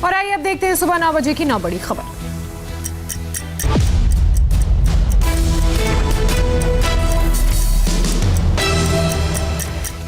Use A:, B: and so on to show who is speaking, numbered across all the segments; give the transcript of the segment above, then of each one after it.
A: और आइए अब देखते हैं सुबह 9 बजे की 9 बड़ी खबर।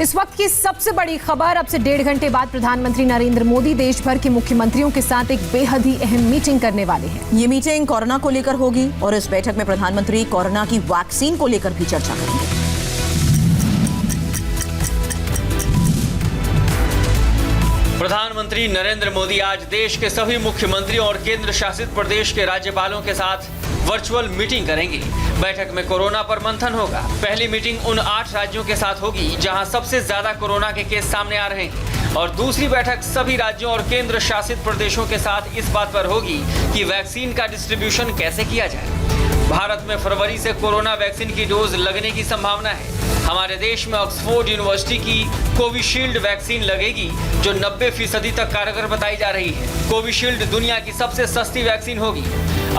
A: इस वक्त की सबसे बड़ी खबर, अब से 1.5 घंटे बाद प्रधानमंत्री नरेंद्र मोदी देश भर के मुख्यमंत्रियों के साथ एक बेहद ही अहम मीटिंग करने वाले हैं।
B: ये मीटिंग कोरोना को लेकर होगी और इस बैठक में प्रधानमंत्री कोरोना की वैक्सीन को लेकर भी चर्चा करेंगे।
C: प्रधानमंत्री नरेंद्र मोदी आज देश के सभी मुख्यमंत्रियों और केंद्र शासित प्रदेश के राज्यपालों के साथ वर्चुअल मीटिंग करेंगे। बैठक में कोरोना पर मंथन होगा। पहली मीटिंग उन 8 राज्यों के साथ होगी जहां सबसे ज्यादा कोरोना के केस सामने आ रहे हैं और दूसरी बैठक सभी राज्यों और केंद्र शासित प्रदेशों के साथ इस बात पर होगी कि वैक्सीन का डिस्ट्रीब्यूशन कैसे किया जाए। भारत में फरवरी से कोरोना वैक्सीन की डोज लगने की संभावना है। हमारे देश में ऑक्सफोर्ड यूनिवर्सिटी की कोविशील्ड वैक्सीन लगेगी जो 90% तक कारगर बताई जा रही है। कोविशील्ड दुनिया की सबसे सस्ती वैक्सीन होगी।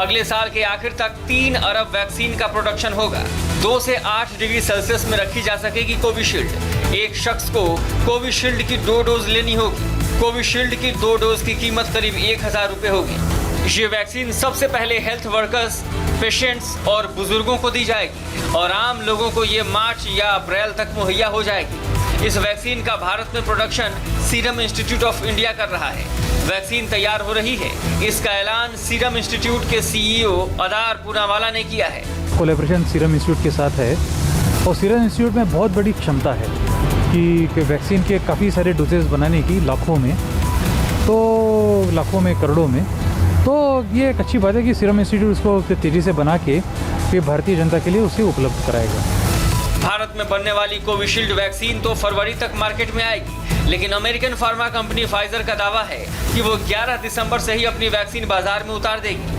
C: अगले साल के आखिर तक 3 अरब वैक्सीन का प्रोडक्शन होगा। 2 से 8 डिग्री सेल्सियस में रखी जा सकेगी कोविशील्ड। एक शख्स को कोविशील्ड की 2 डोज लेनी होगी। कोविशील्ड की 2 डोज की कीमत करीब 1000 रुपए होगी। ये वैक्सीन सबसे पहले हेल्थ वर्कर्स, पेशेंट्स और बुजुर्गों को दी जाएगी और आम लोगों को ये मार्च या अप्रैल तक मुहैया हो जाएगी। इस वैक्सीन का भारत में production serum institute of India कर रहा है। वैक्सीन तैयार हो रही है। इसका ऐलान सीरम इंस्टीट्यूट के CEO अदार पूनावाला ने किया है।
D: कोलैबोरेशन सीरम इंस्टीट्यूट के साथ है और सीरम इंस्टीट्यूट में बहुत बड़ी क्षमता है कि वैक्सीन के काफ़ी सारे डोजेस बनाने की, लाखों में करोड़ों में। तो ये एक अच्छी बात है कि सीरम इंस्टीट्यूट उसको तेज़ी से बना के फिर भारतीय जनता के लिए उसे उपलब्ध कराएगा।
C: भारत में बनने वाली कोविशील्ड वैक्सीन तो फरवरी तक मार्केट में आएगी, लेकिन अमेरिकन फार्मा कंपनी फाइजर का दावा है कि वो 11 दिसंबर से ही अपनी वैक्सीन बाजार में उतार देगी।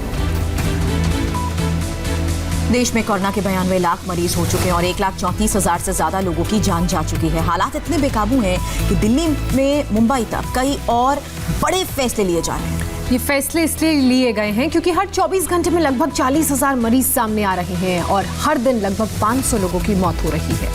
B: देश में कोरोना के 92 लाख मरीज हो चुके हैं और 1,34,000 से ज्यादा लोगों की जान जा चुकी है। हालात इतने बेकाबू हैं कि दिल्ली में मुंबई तक कई और बड़े फैसले लिए जा रहे हैं।
A: ये फैसले इसलिए लिए गए हैं क्योंकि हर 24 घंटे में लगभग 40,000 मरीज सामने आ रहे हैं और हर दिन लगभग 500 लोगों की मौत हो रही है।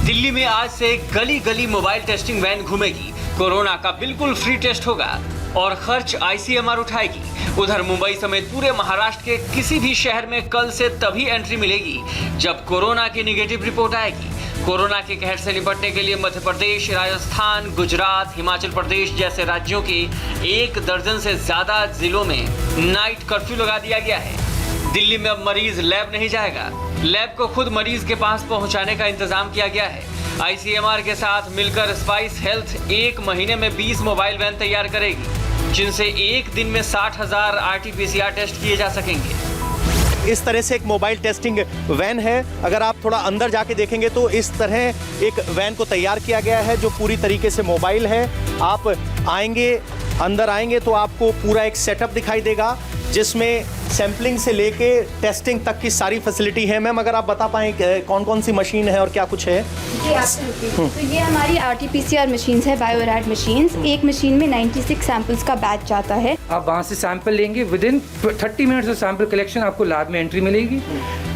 C: दिल्ली में आज से गली गली मोबाइल टेस्टिंग वैन घूमेगी। कोरोना का बिल्कुल फ्री टेस्ट होगा और खर्च ICMR उठाएगी। उधर मुंबई समेत पूरे महाराष्ट्र के किसी भी शहर में कल से तभी एंट्री मिलेगी जब कोरोना की निगेटिव रिपोर्ट आएगी। कोरोना के कहर से निपटने के लिए मध्य प्रदेश, राजस्थान, गुजरात, हिमाचल प्रदेश जैसे राज्यों के 1 दर्जन से ज्यादा जिलों में नाइट कर्फ्यू लगा दिया गया है। दिल्ली में अब मरीज लैब नहीं जाएगा। लैब को खुद मरीज के पास पहुंचाने का इंतजाम किया गया है। ICMR के साथ मिलकर स्पाइस हेल्थ 1 महीने में 20 मोबाइल वैन तैयार करेगी, जिनसे एक दिन में 60,000 RT-PCR टेस्ट किए जा सकेंगे।
E: इस तरह से एक मोबाइल टेस्टिंग वैन है। अगर आप थोड़ा अंदर जाके देखेंगे तो इस तरह एक वैन को तैयार किया गया है जो पूरी तरीके से मोबाइल है। आप अंदर आएंगे तो आपको पूरा एक सेटअप दिखाई देगा जिसमें सैंपलिंग से लेके टेस्टिंग तक की सारी फैसिलिटी है। मैम, अगर आप बता पाएँ कौन कौन सी मशीन है और क्या कुछ है?
F: जी एब्सोल्युटली। तो ये हमारी RT-PCR मशीन्स है, बायोरैड मशीन्स। एक मशीन में 96 सैंपल्स का बैच जाता है।
G: आप वहाँ से सैंपल लेंगे, within 30 minutes of sample collection आपको लैब में एंट्री मिलेगी।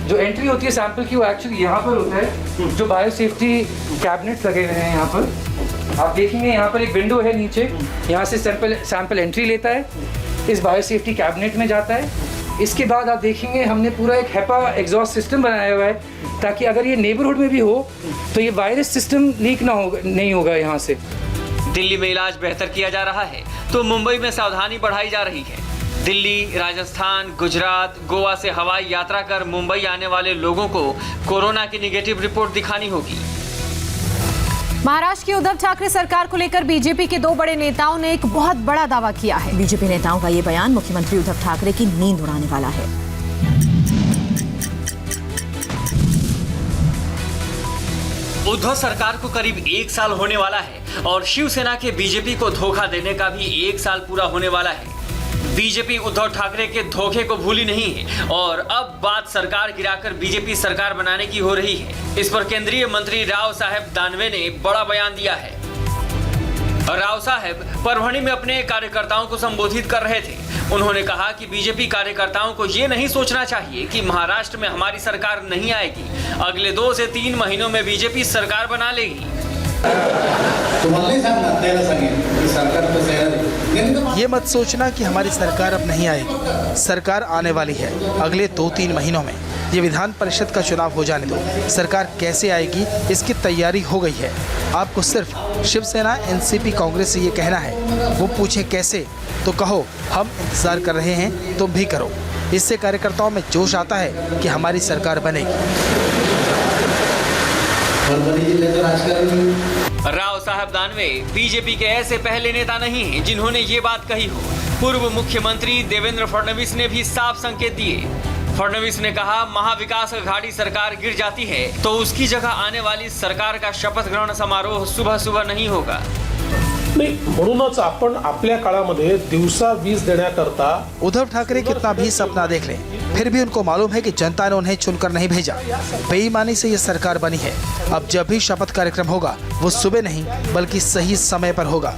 G: जो एंट्री होती है सैंपल की वो एक्चुअली यहाँ पर होता है, जो बायो सेफ्टी कैबिनेट्स लगे हुए हैं यहाँ पर। आप देखेंगे यहाँ पर एक विंडो है नीचे, यहाँ से सैंपल एंट्री लेता है, इस बायो सेफ्टी कैबिनेट में जाता है। इसके बाद आप देखेंगे हमने पूरा एक HEPA एग्जॉस्ट सिस्टम बनाया हुआ है ताकि अगर ये नेबरहुड में भी हो तो ये वायरस सिस्टम लीक नहीं होगा यहाँ से।
C: दिल्ली में इलाज बेहतर किया जा रहा है तो मुंबई में सावधानी बढ़ाई जा रही है। दिल्ली, राजस्थान, गुजरात, गोवा से हवाई यात्रा कर मुंबई आने वाले लोगों को कोरोना की निगेटिव रिपोर्ट दिखानी होगी।
A: महाराष्ट्र की उद्धव ठाकरे सरकार को लेकर बीजेपी के 2 बड़े नेताओं ने एक बहुत बड़ा दावा किया है।
B: बीजेपी नेताओं का ये बयान मुख्यमंत्री उद्धव ठाकरे की नींद उड़ाने वाला है।
C: उद्धव सरकार को करीब 1 साल होने वाला है और शिवसेना के बीजेपी को धोखा देने का भी 1 साल पूरा होने वाला है। बीजेपी उद्धव ठाकरे के धोखे को भूली नहीं है और अब बात सरकार गिराकर बीजेपी सरकार बनाने की हो रही है। इस पर केंद्रीय मंत्री राव साहेब दानवे ने बड़ा बयान दिया है। राव साहब परभणी में अपने कार्यकर्ताओं को संबोधित कर रहे थे। उन्होंने कहा कि बीजेपी कार्यकर्ताओं को ये नहीं सोचना चाहिए कि महाराष्ट्र में हमारी सरकार नहीं आएगी। अगले 2 से 3 महीनों में बीजेपी सरकार बना लेगी।
H: ये मत सोचना कि हमारी सरकार अब नहीं आएगी। सरकार आने वाली है अगले 2-3 महीनों में। ये विधान परिषद का चुनाव हो जाने दो। सरकार कैसे आएगी इसकी तैयारी हो गई है। आपको सिर्फ शिवसेना, एनसीपी, कांग्रेस से ये कहना है। वो पूछे कैसे तो कहो हम इंतजार कर रहे हैं, तुम भी करो। इससे कार्यकर्ताओं में जोश आता है कि हमारी सरकार बनेगी।
C: राव साहब दानवे बीजेपी के ऐसे पहले नेता नहीं हैं जिन्होंने ये बात कही हो। पूर्व मुख्यमंत्री देवेंद्र फडणवीस ने भी साफ संकेत दिए। फडणवीस ने कहा, महाविकास आघाड़ी सरकार गिर जाती है तो उसकी जगह आने वाली सरकार का शपथ ग्रहण समारोह सुबह सुबह नहीं होगा।
I: नाही, म्हणूनच आपण आपल्या काळामध्ये दिवसा वीज देण्याकरता
H: उद्धव ठाकरे कितना भी सपना देख लें, फिर भी उनको मालूम है कि जनता ने उन्हें चुनकर नहीं भेजा। बेईमानी से ये सरकार बनी है। अब जब भी शपथ कार्यक्रम होगा वो सुबह नहीं बल्कि सही समय पर होगा।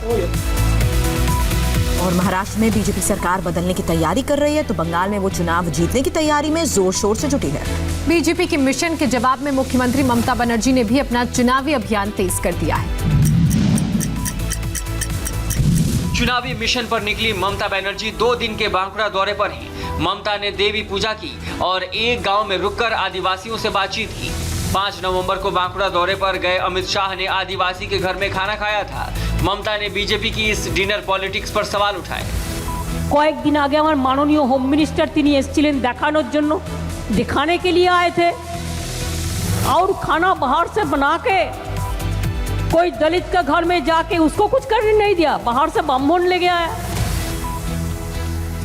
B: और महाराष्ट्र में बीजेपी सरकार बदलने की तैयारी कर रही है तो बंगाल में वो चुनाव जीतने की तैयारी में जोर शोर से जुटी है।
A: बीजेपी के मिशन के जवाब में मुख्यमंत्री ममता बनर्जी ने भी अपना चुनावी अभियान तेज कर दिया है।
C: चुनावी मिशन पर निकली ममता बनर्जी 2 दिन के बांकुड़ा दौरे पर हैं। ममता ने देवी पूजा की और एक गांव में रुककर आदिवासियों से बातचीत की। 5 नवंबर को बांकुड़ा दौरे पर गए अमित शाह ने आदिवासी के घर में खाना खाया था। ममता ने बीजेपी की इस डिनर पॉलिटिक्स पर सवाल उठाए।
J: কয়েকদিন আগে আমার মাননীয় হোম মিনিস্টার তিনি এসেছিলেন দেখানোর জন্য, दिखाने के लिए आए थे और खाना बाहर से बना के कोई दलित का घर में जाके उसको कुछ करने नहीं दिया। बाहर से ब्राह्मण ले गया है,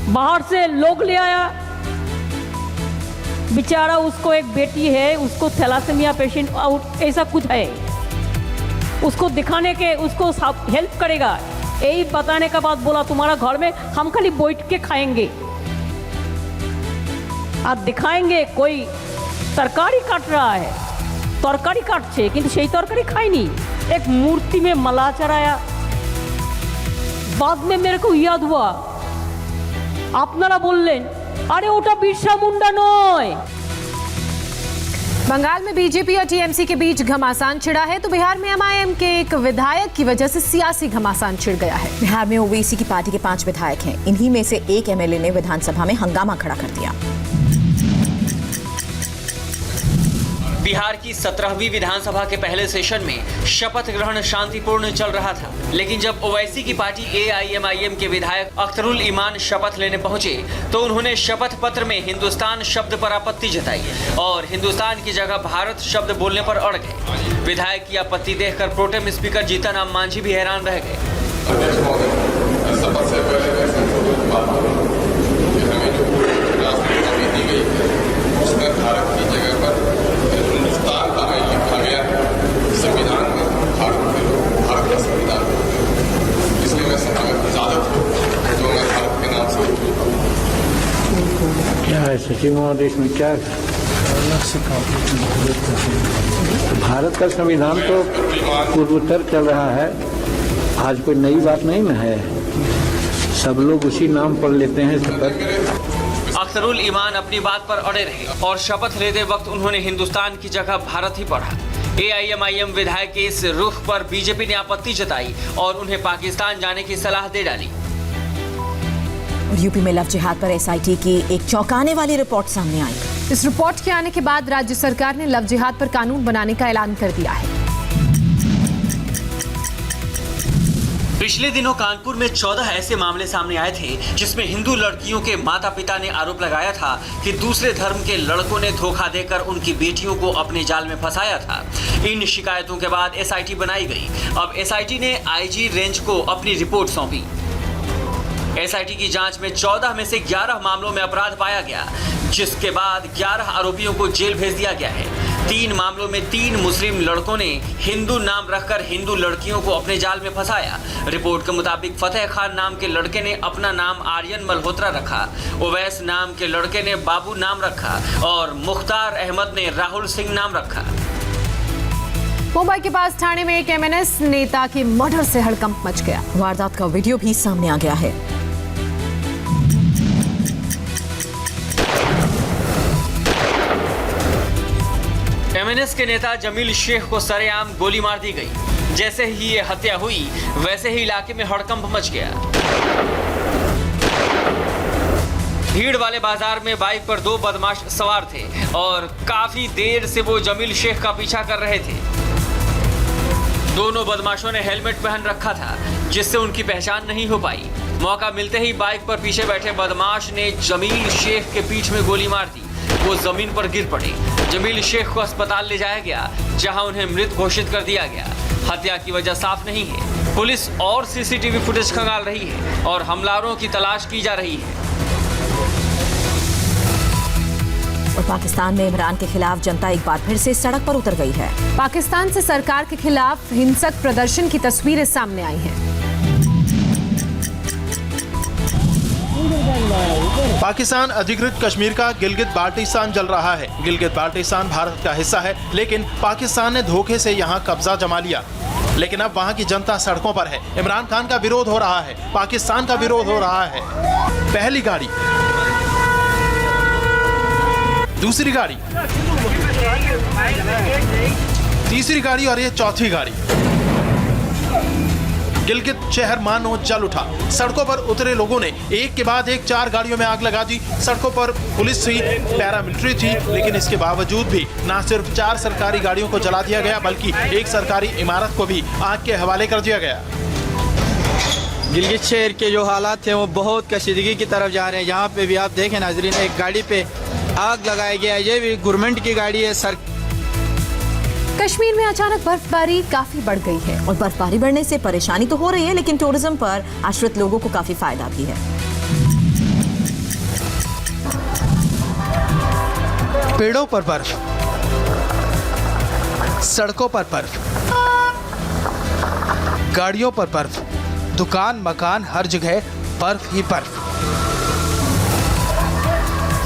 J: बाहर से लोग ले आया। बेचारा उसको एक बेटी है, उसको थैलासेमिया पेशेंट और ऐसा कुछ है, उसको दिखाने के उसको हेल्प करेगा यही बताने का बाद बोला तुम्हारा घर में हम खाली बैठ के खाएंगे और दिखाएंगे। कोई तरकारी काट रहा है, तरकारी काटছে কিন্তু সেই तरकारी खायনি, एक मूर्ति में मला चढ़ाया। बाद में मेरे को याद हुआ আপনারা বললেন अरे ওটা बिरसा मुंडा নয়।
A: बंगाल में बीजेपी और टीएमसी के बीच घमासान छिड़ा है तो बिहार में एमआईएम के एक विधायक की वजह से सियासी घमासान छिड़ गया है।
B: बिहार में ओवैसी की पार्टी के 5 विधायक हैं। इन्हीं में से एक एमएलए ने विधानसभा में हंगामा खड़ा कर दिया।
C: बिहार की 17वीं विधानसभा के पहले सेशन में शपथ ग्रहण शांतिपूर्ण चल रहा था, लेकिन जब ओवैसी की पार्टी एआईएमआईएम के विधायक अख्तरुल ईमान शपथ लेने पहुंचे तो उन्होंने शपथ पत्र में हिंदुस्तान शब्द पर आपत्ति जताई और हिंदुस्तान की जगह भारत शब्द बोलने पर अड़ गए। विधायक की आपत्ति देखकर प्रोटेम स्पीकर जीतन राम मांझी भी हैरान रह गए।
I: क्या है सचिव महोदय इसमें क्या भारत का संविधान तो पूर्वोत्तर चल रहा है, आज कोई नई बात नहीं ना है, सब लोग उसी नाम पर लेते हैं शपथ।
C: अख्तरुल ईमान अपनी बात पर अड़े रहे और शपथ लेते वक्त उन्होंने हिंदुस्तान की जगह भारत ही पढ़ा। एआईएमआईएम विधायक के इस रुख पर बीजेपी ने आपत्ति जताई और उन्हें पाकिस्तान जाने की सलाह दे डाली।
B: और यूपी में लव जिहाद पर एसआईटी की एक चौंकाने वाली रिपोर्ट सामने आई।
A: इस रिपोर्ट के आने के बाद राज्य सरकार ने लव जिहाद पर कानून बनाने का ऐलान कर दिया है।
C: पिछले दिनों कानपुर में 14 ऐसे मामले सामने आए थे जिसमें हिंदू लड़कियों के माता पिता ने आरोप लगाया था कि दूसरे धर्म के लड़कों ने धोखा देकर उनकी बेटियों को अपने जाल में फंसाया था। इन शिकायतों के बाद एसआईटी बनाई गई। अब एसआईटी ने आईजी रेंज को अपनी रिपोर्ट सौंपी। एसआईटी की जांच में 14 में से 11 मामलों में अपराध पाया गया, जिसके बाद 11 आरोपियों को जेल भेज दिया गया है। 3 मामलों में 3 मुस्लिम लड़कों ने हिंदू नाम रखकर हिंदू लड़कियों को अपने जाल में फंसाया। रिपोर्ट के मुताबिक फतेह खान नाम के लड़के ने अपना नाम आर्यन मल्होत्रा रखा, ओवैस नाम के लड़के ने बाबू नाम रखा और मुख्तार अहमद ने राहुल सिंह नाम रखा।
A: मुंबई के पास ठाणे में एक एमएनएस नेता के मर्डर से हड़कंप मच गया।
B: वारदात का वीडियो भी सामने आ गया है।
C: एमएनएस के नेता जमील शेख को सरेआम गोली मार दी गई। जैसे ही ये हत्या हुई वैसे ही इलाके में हड़कंप मच गया। भीड़ वाले बाजार में बाइक पर 2 बदमाश सवार थे और काफी देर से वो जमील शेख का पीछा कर रहे थे। दोनों बदमाशों ने हेलमेट पहन रखा था जिससे उनकी पहचान नहीं हो पाई। मौका मिलते ही बाइक पर पीछे बैठे बदमाश ने जमील शेख के पीठ में गोली मार दी। वो जमीन पर गिर पड़े। जमील शेख को अस्पताल ले जाया गया जहां उन्हें मृत घोषित कर दिया गया। हत्या की वजह साफ नहीं है। पुलिस और सीसीटीवी फुटेज खंगाल रही है और हमलावरों की तलाश की जा रही है।
B: और पाकिस्तान में इमरान के खिलाफ जनता एक बार फिर से सड़क पर उतर गई है।
A: पाकिस्तान से सरकार के खिलाफ हिंसक प्रदर्शन की तस्वीरें सामने आई हैं।
E: पाकिस्तान अधिकृत कश्मीर का गिलगित बाल्टिस्तान जल रहा है। गिलगित बाल्टिस्तान भारत का हिस्सा है, लेकिन पाकिस्तान ने धोखे से यहां कब्जा जमा लिया। लेकिन अब वहां की जनता सड़कों पर है। इमरान खान का विरोध हो रहा है, पाकिस्तान का विरोध हो रहा है। पहली गाड़ी, दूसरी गाड़ी, तीसरी गाड़ी और ये चौथी गाड़ी। गिलगित शहर मानो जल उठा। सड़कों पर उतरे लोगों ने एक के बाद एक 4 गाड़ियों में आग लगा दी। सड़कों पर पुलिस थी, पैरामिलिट्री थी, लेकिन इसके बावजूद भी न सिर्फ 4 सरकारी गाड़ियों को जला दिया गया बल्कि एक सरकारी इमारत को भी आग के हवाले कर दिया गया।
K: गिलगित शहर के जो हालात हैं वो बहुत कशीदगी की तरफ जा रहे हैं। यहाँ पे भी आप देखें नाजरीन, एक गाड़ी पे आग लगाया गया। ये भी गवर्नमेंट की गाड़ी है।
A: कश्मीर में अचानक बर्फबारी काफी बढ़ गई है
B: और बर्फबारी बढ़ने से परेशानी तो हो रही है, लेकिन टूरिज्म पर आश्रित लोगों को काफी फायदा भी है।
H: पेड़ों पर बर्फ, सड़कों पर बर्फ, गाड़ियों पर बर्फ, दुकान मकान हर जगह बर्फ ही बर्फ।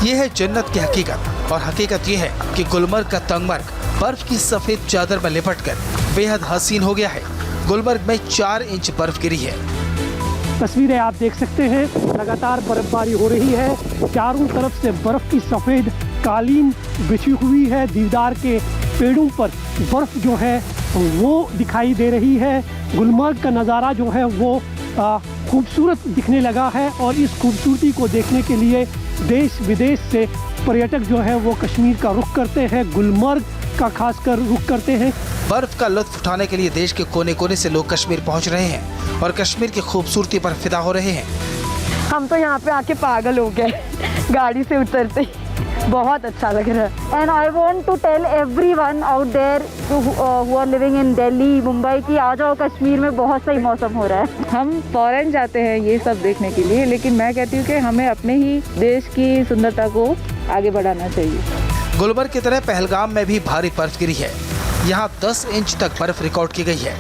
H: यह है जन्नत की हकीकत। और हकीकत यह है कि गुलमर्ग का तंगमर्ग बर्फ की सफेद चादर में लिपटकर बेहद हसीन हो गया है। गुलमर्ग में 4 इंच बर्फ गिरी है।
L: तस्वीरें आप देख सकते हैं, लगातार बर्फबारी हो रही है। चारों तरफ से बर्फ की सफेद कालीन बिछी हुई है। देवदार के पेड़ों पर बर्फ जो है वो दिखाई दे रही है। गुलमर्ग का नज़ारा जो है वो खूबसूरत दिखने लगा है और इस खूबसूरती को देखने के लिए देश विदेश से पर्यटक जो है वो कश्मीर का रुख करते हैं, गुलमर्ग का खासकर रुख करते हैं।
H: बर्फ का लुत्फ उठाने के लिए देश के कोने कोने से लोग कश्मीर पहुंच रहे हैं और कश्मीर की खूबसूरती पर फिदा हो रहे हैं।
M: हम तो यहाँ पे आके पागल हो गए गाड़ी से उतरते ही। बहुत अच्छा लग रहा है। And I want to tell everyone out there who are living in Delhi, Mumbai कि आ जाओ कश्मीर में, बहुत सही मौसम हो रहा है।
N: हम फॉरेन जाते हैं ये सब देखने के लिए, लेकिन मैं कहती हूँ कि हमें अपने ही देश की सुंदरता को आगे बढ़ाना चाहिए।
H: गुलमर्ग की तरह पहलगाम में भी भारी बर्फ गिरी है। यहाँ 10 इंच तक बर्फ रिकॉर्ड की गई है।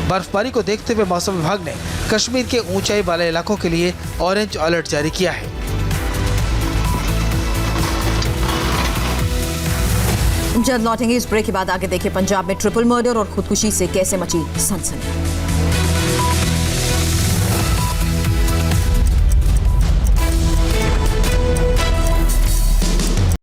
H: बर्फबारी को देखते हुए मौसम विभाग ने कश्मीर के ऊंचाई वाले इलाकों के लिए ऑरेंज अलर्ट जारी किया है।
B: जल्द लौटेंगे इस ब्रेक के बाद। आगे देखिए पंजाब में ट्रिपल मर्डर और खुदकुशी से कैसे मची सनसनी।